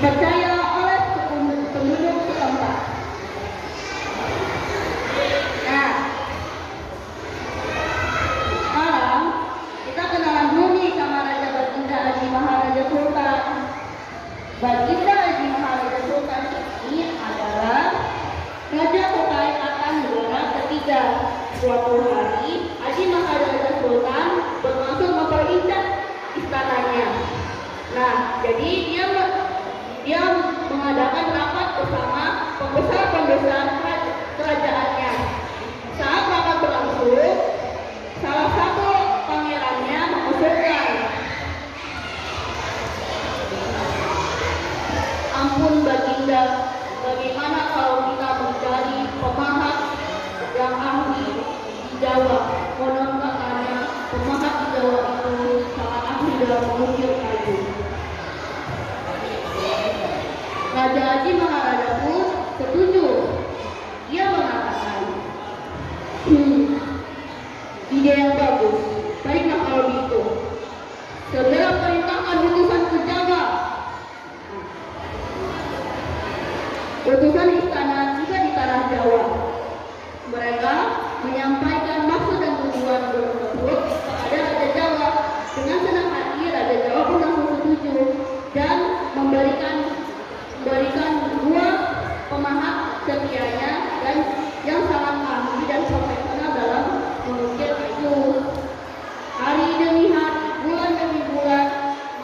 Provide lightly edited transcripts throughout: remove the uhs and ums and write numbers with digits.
dipercaya oleh penduduk setempat. Nah, sekarang kita kenalan dulu nih sama Raja Baginda Haji Maharaja Sultan. Baginda Haji Maharaja Sultan ini adalah Raja Kertajaan Negara ketiga. Suatu hari, Haji Maharaja Sultan bermaksud memperindah istananya. Nah, jadi dia mengadakan rapat bersama pembesar-pembesar kerajaannya. Saat rapat berlangsung, salah satu pangerannya mengusulkan, "Ampun Baginda, bagaimana kalau kita mencari pemahat yang ahli di Jawa? Konon katanya pemahat di Jawa itu sangat ahli dalam mengukir kayu." Raja Haji Maharaja pun setuju. Dia mengatakan, ide yang bagus. Baiklah kalau begitu, segera perintahkan utusan ke Jawa. Utusan istana juga di tanah Jawa. Mereka menyampaikan maksud dan tujuan tersebut kepada Raja Jawa. Dengan senang hati, Raja Jawa pun langsung setuju dan memberikan dua pemahat setianya dan yang sangat ahli dan profesional dalam mengukir kayu. Hari demi hari, bulan demi bulan,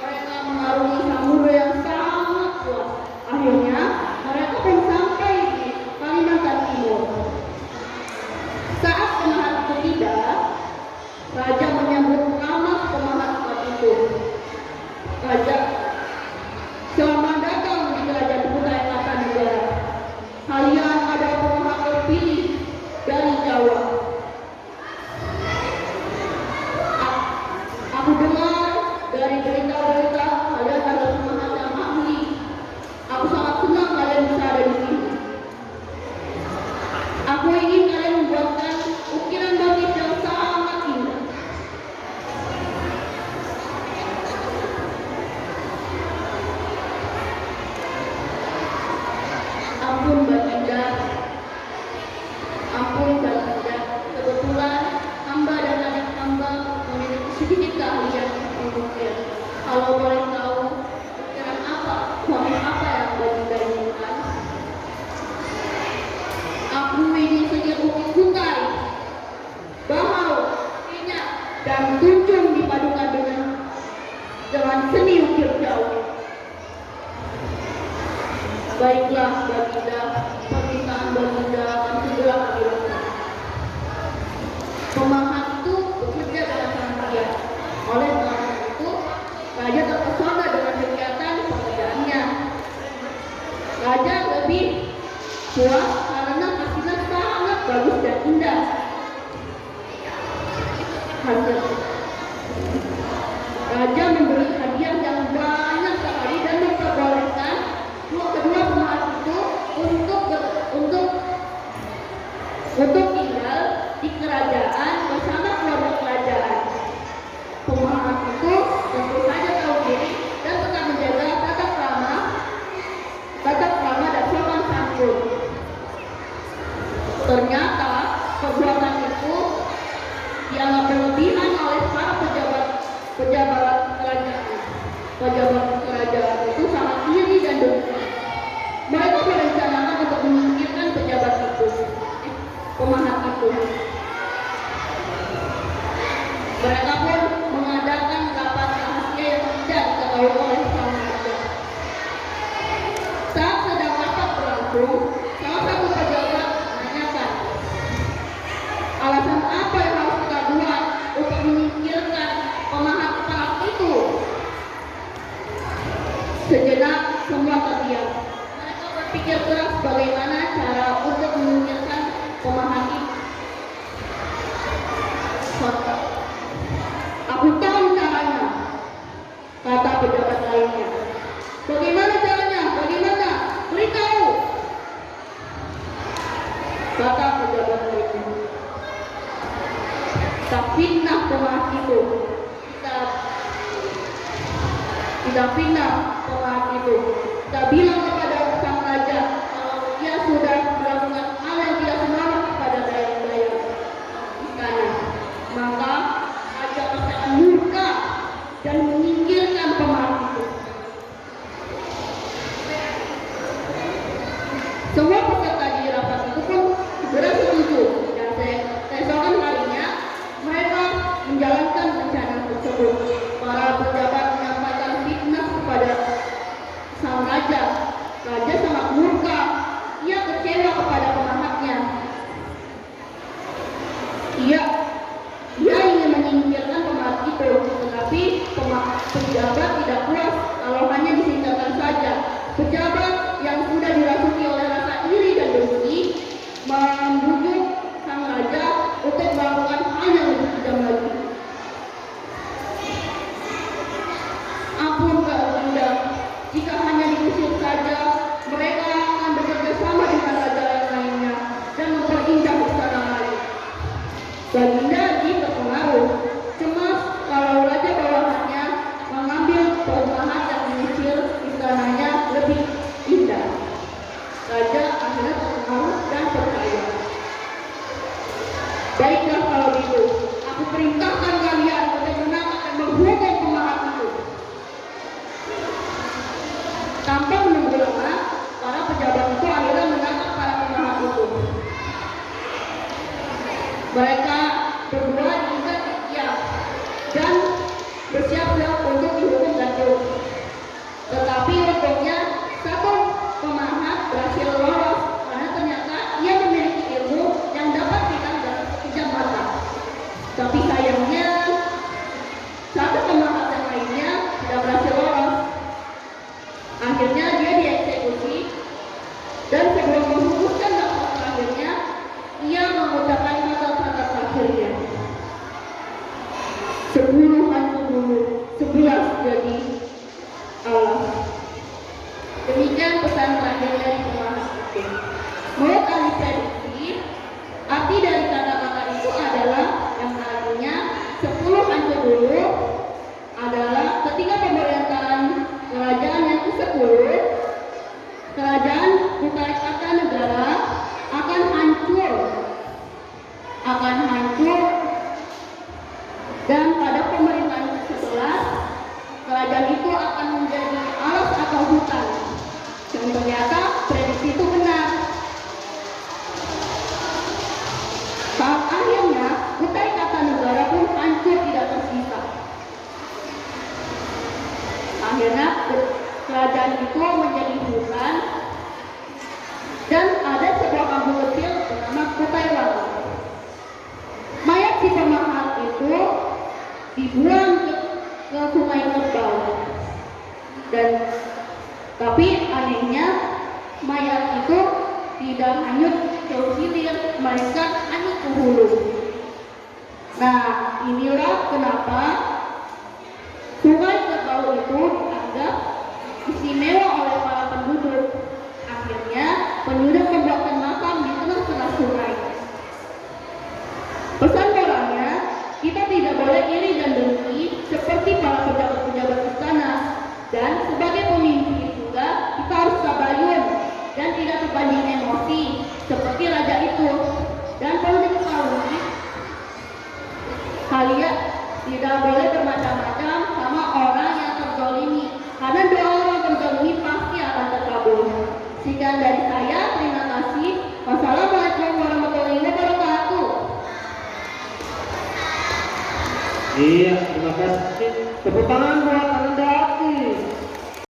mereka mengarungi samudera yang sangat luas. Akhirnya mereka pun sampai di Kalimantan Timur. Saat pemahat ketiga, Raja menyambut ramah pemahat itu. Raja, "Selamat datang di Kerajaan Kutai Kartanegara. Kalian adalah pemahat terpilih dari Jawa. Aku dengar dari berita-berita kalian adalah pemahat yang ahli. Aku sangat senang kalian bisa ada di sini. Aku ingin kalian membuatkan ukiran bangkit yang sangat indah. Ampun Baginda, kebetulan hamba dan adik hamba memiliki sedikit keahlian mengukir. Kalau boleh tahu, ukiran apa, motif apa yang Baginda inginkan?" "Aku ingin seni ukir Kutai, Bahau, minyak, dan Tunjung dipadukan dengan seni ukir Jawa." "Baiklah Baginda, permintaan Baginda akan segera kami lakukan." Pemahat itu bekerja dengan sangat giat. Oleh karena itu, Raja terpesona dengan kegiatan pekerjaannya. Raja lebih puas karena hasilnya sangat bagus dan indah. Raja memberi hadiah yang banyak sekali dan memperbolehkan kedua pemahat itu untuk tinggal di kerajaan bersama keluarga kerajaan. Pemahat itu tentu saja tahu diri dan tetap menjaga tata krama dan sopan santun. Ternyata perbuatan itu dianggap berlebihan oleh para pejabat kerajaan itu sangat iri dan dengki. Mereka berencana untuk menyingkirkan pemahat itu. Mereka pun mengadakan rapat rahasia yang tidak diketahui oleh sang raja. Saat sedang rapat berlangsung, salah satu pejabat menanyakan, "Alasan apa yang harus kita buat untuk menyingkirkan pemahat itu?" Sejenak semua terdiam. Mereka berpikir keras bagaimana cara untuk menyingkirkan pemahat itu. "Aku tahu caranya," kata pejabat lainnya. "Bagaimana caranya? Bagaimana? Beritahu," kata pejabat lainnya. "Kita fitnah pemahat itu. Kita fitnah pemahat itu. Kita bilang kepada sang raja kalau dia sudah melakukan hal yang tidak senonoh kepada dayang-dayang istana. Maka raja pasti akan murka dan menyingkirkan pemahat itu. Semua peserta di rapat itu pun segera setuju, dan keesokan harinya mereka menjalankan rencana tersebut. Para pejabat menyampaikan fitnah kepada sang raja. Raja sangat murka. Ia kecewa kepada pemahatnya. Ia ingin menyingkirkan pemahat itu, tetapi pejabat tidak puas kalau hanya disingkirkan saja. Pejabat yang sudah dirasuki oleh rasa iri dan dengki membujuk sang raja untuk melakukan hal yang lebih kejam lagi. Ampun Kak Bunda, jika hanya diusir saja, mereka akan bekerja sama dengan raja yang lainnya dan memperindah istana lain. Baginda Ji terpengaruh, cemas kalau raja bawahannya mengambil pemahat yang mengusir istananya lebih indah. Raja akhirnya terpengaruh dan percaya. Baiklah kalau gitu, aku perintahkan kalian untuk menangkap dan menghukum pemahat itu. Tanpa menunggu lama, para pejabat itu akhirnya menangkap para pemahat itu. Mereka berdua diikat di tiang dan bersiap-siap untuk dihukum lanjut. Tetapi untungnya satu pemahat berhasil lolos karena ternyata ia memiliki ilmu yang dapat hilang dalam sekejap mata. Tapi sayangnya satu pemahat yang lainnya tidak berhasil lolos. Akhirnya dia dieksekusi, dan sebelum menghembuskan nafas terakhirnya, ia mengucapkan kata-kata terakhirnya. 10 hantu dulu, 11 jadi Allah. Demikian pesan terakhir dari pemahat itu. Menurut ahli prediksi, arti dari kata-kata itu adalah yang artinya 10 hantu dulu adalah ketika pemerintahan kerajaan yang ke-10, kerajaan Kutai Kartanegara akan hancur, dan pada pemerintahan ke-11 kerajaan itu akan menjadi alas atau hutan. Dan ternyata prediksi itu benar. Saat akhirnya Kutai Kartanegara pun hancur tidak tersisa. Akhirnya kerajaan itu menjadi hutan, dan ada sebuah kampung kecil bernama Kutai Lama. Mayat si pemahat itu dibuang ke Sungai Kerbau, dan tapi anehnya mayat itu tidak hanyut ke hilir, melainkan hanyut ke hulu. Nah, inilah kenapa Sungai Kerbau itu dianggap istimewa oleh para penduduk. Akhirnya penduduk membuatkan makam di tengah-tengah sungai. Pesan moralnya, kita tidak boleh iri dan dengki seperti para pejabat-pejabat istana, dan sebagai pemimpin juga kita harus tabayun dan tidak terbanding emosi seperti raja itu. Dan perlu diketahui, kalian tidak boleh bermacam-macam sama orang yang terzalimi, karena doa orang terzalimi pasti akan terkabul. Sekian dari saya, terima kasih. Wassalamualaikum warahmatullahi wabarakatuh. Iya, terima kasih. Tepuk tangan buat